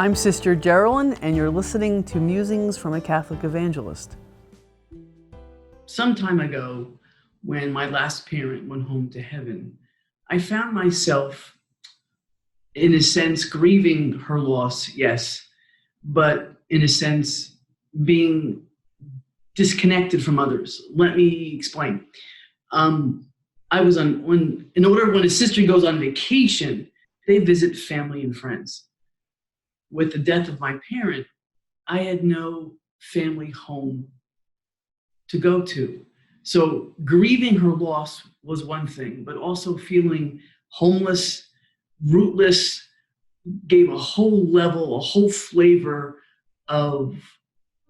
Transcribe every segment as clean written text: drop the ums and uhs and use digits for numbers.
I'm Sister Geralyn, and you're listening to Musings from a Catholic Evangelist. Some time ago, when my last parent went home to heaven, I found myself, in a sense, grieving her loss, yes, but in a sense, being disconnected from others. Let me explain. I was when a sister goes on vacation, they visit family and friends. With the death of my parent, I had no family home to go to. So grieving her loss was one thing, but also feeling homeless, rootless, gave a whole level, a whole flavor of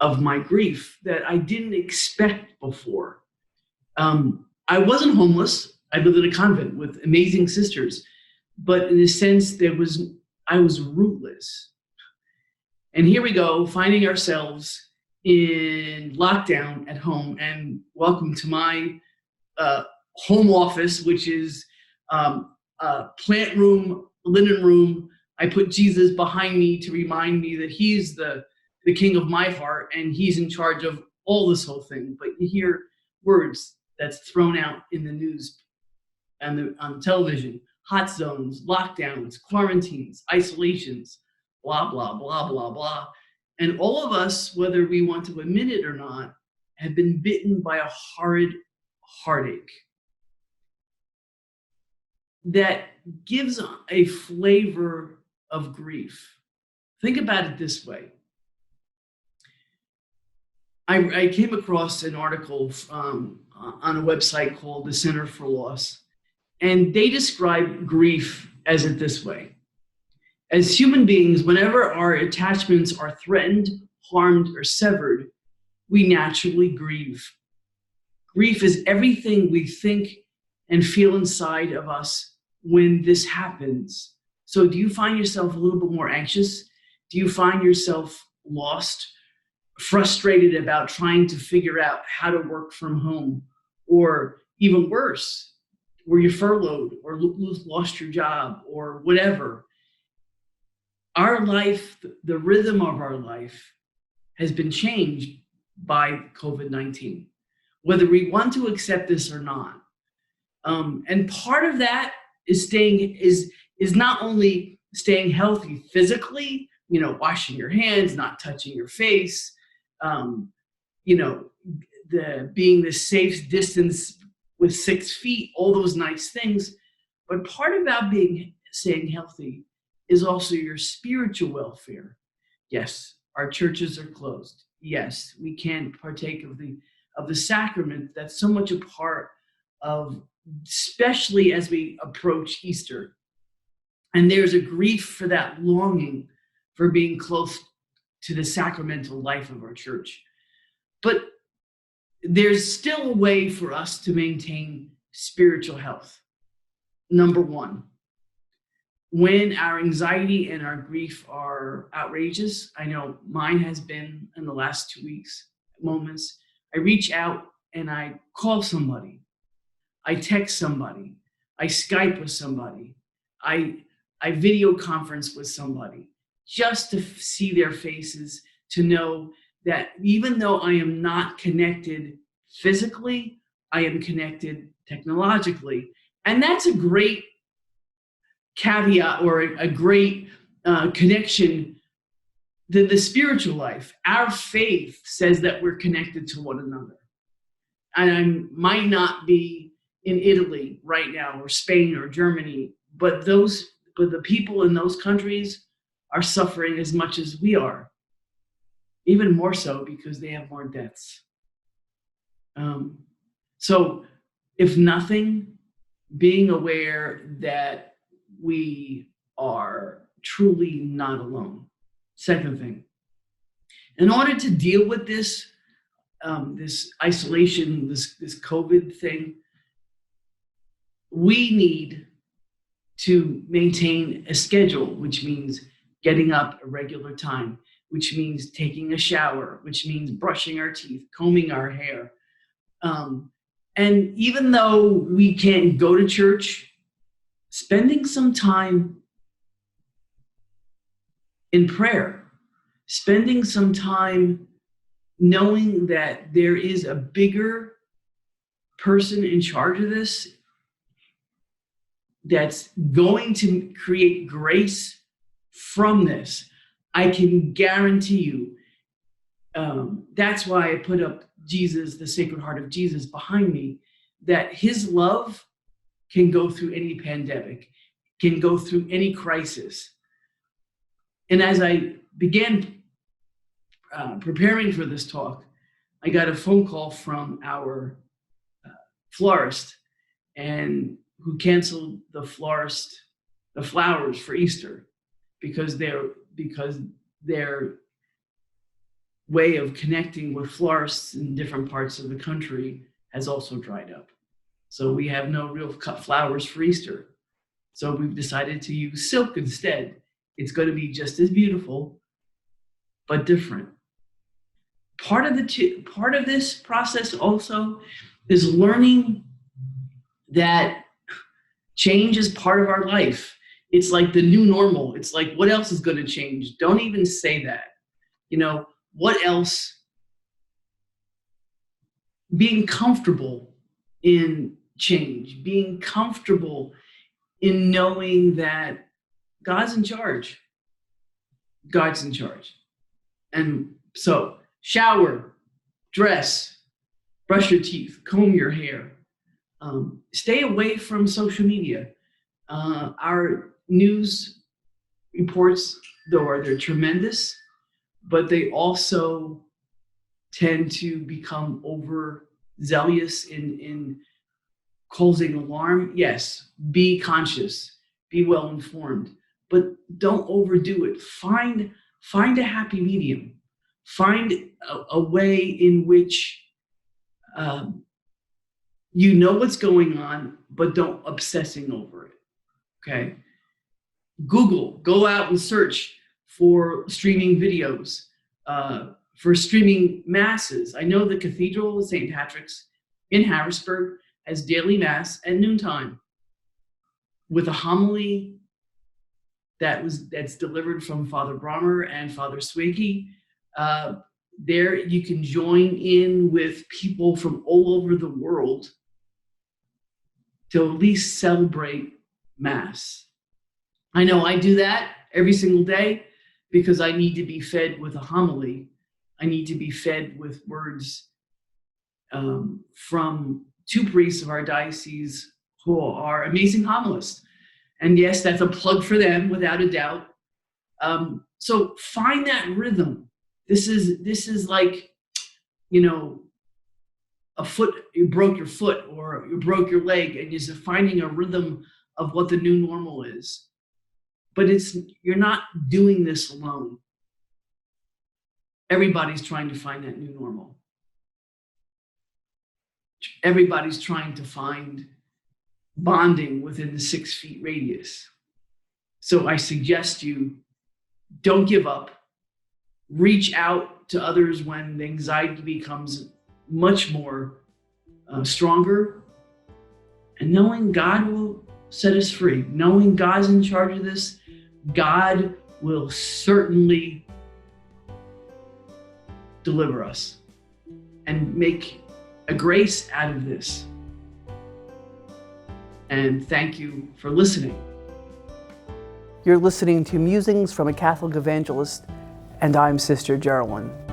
my grief that I didn't expect before. I wasn't homeless. I lived in a convent with amazing sisters, but in a sense, I was rootless. And here we go, finding ourselves in lockdown at home. And welcome to my home office, which is a plant room, linen room. I put Jesus behind me to remind me that he's the king of my heart and he's in charge of all this whole thing. But you hear words that's thrown out in the news and on television: hot zones, lockdowns, quarantines, isolations, blah, blah, blah, blah, blah. And all of us, whether we want to admit it or not, have been bitten by a horrid heartache that gives a flavor of grief. Think about it this way. I came across an article on a website called the Center for Loss, and they describe grief as it this way. As human beings, whenever our attachments are threatened, harmed, or severed, we naturally grieve. Grief is everything we think and feel inside of us when this happens. So do you find yourself a little bit more anxious? Do you find yourself lost, frustrated about trying to figure out how to work from home? Or even worse, were you furloughed or lost your job or whatever? Our life, the rhythm of our life has been changed by COVID-19, whether we want to accept this or not. And part of that is is not only staying healthy physically, washing your hands, not touching your face, being the safe distance with 6 feet, all those nice things. But part about staying healthy is also your spiritual welfare. Yes, our churches are closed. Yes, we can't partake of the sacrament that's so much a part of, especially as we approach Easter. And there's a grief for that longing for being close to the sacramental life of our church. But there's still a way for us to maintain spiritual health. Number one, when our anxiety and our grief are outrageous, I know mine has been in the last 2 weeks, moments, I reach out and I call somebody. I text somebody. I Skype with somebody. I video conference with somebody just to see their faces, to know that even though I am not connected physically, I am connected technologically. And that's a great caveat or a great connection to the spiritual life. Our faith says that we're connected to one another. And I might not be in Italy right now or Spain or Germany, but the people in those countries are suffering as much as we are, even more so because they have more deaths. So if nothing, being aware that we are truly not alone. Second thing, in order to deal with this isolation, this COVID thing, we need to maintain a schedule, which means getting up a regular time, which means taking a shower, which means brushing our teeth, combing our hair. And even though we can't go to church, spending some time in prayer, spending some time knowing that there is a bigger person in charge of this that's going to create grace from this. I can guarantee you. That's why I put up Jesus, the Sacred Heart of Jesus, behind me, that his love can go through any pandemic, can go through any crisis. And as I began preparing for this talk, I got a phone call from our florist, and who canceled the flowers for Easter because their way of connecting with florists in different parts of the country has also dried up. So we have no real cut flowers for Easter. So we've decided to use silk instead. It's going to be just as beautiful, but different. Part of this process also is learning that change is part of our life. It's like the new normal. It's like, what else is going to change? Don't even say that. What else? Being comfortable in change, being comfortable in knowing that God's in charge. God's in charge. And so shower, dress, brush your teeth, comb your hair, stay away from social media. Our news reports, though, they're tremendous, but they also tend to become overzealous in causing alarm. Yes, be conscious, be well informed, but don't overdo it. Find a happy medium. Find a way in which you know what's going on, but don't obsessing over it. Okay? Go out and search for streaming videos, for streaming masses. I know the Cathedral of St. Patrick's in Harrisburg has daily mass at noontime with a homily that's delivered from Father Brommer and Father Swiggy. There you can join in with people from all over the world to at least celebrate Mass. I know I do that every single day because I need to be fed with a homily. I need to be fed with words from two priests of our diocese who are amazing homilists. And yes, that's a plug for them, without a doubt. So find that rhythm. This is like, you broke your foot or you broke your leg, and you're finding a rhythm of what the new normal is. But you're not doing this alone. Everybody's trying to find that new normal. Everybody's trying to find bonding within the 6 feet radius. So I suggest you don't give up. Reach out to others when the anxiety becomes much more stronger. And knowing God will set us free, knowing God's in charge of this, God will certainly deliver us and make a grace out of this. And thank you for listening. You're listening to Musings from a Catholic Evangelist, and I'm Sister Geralyn.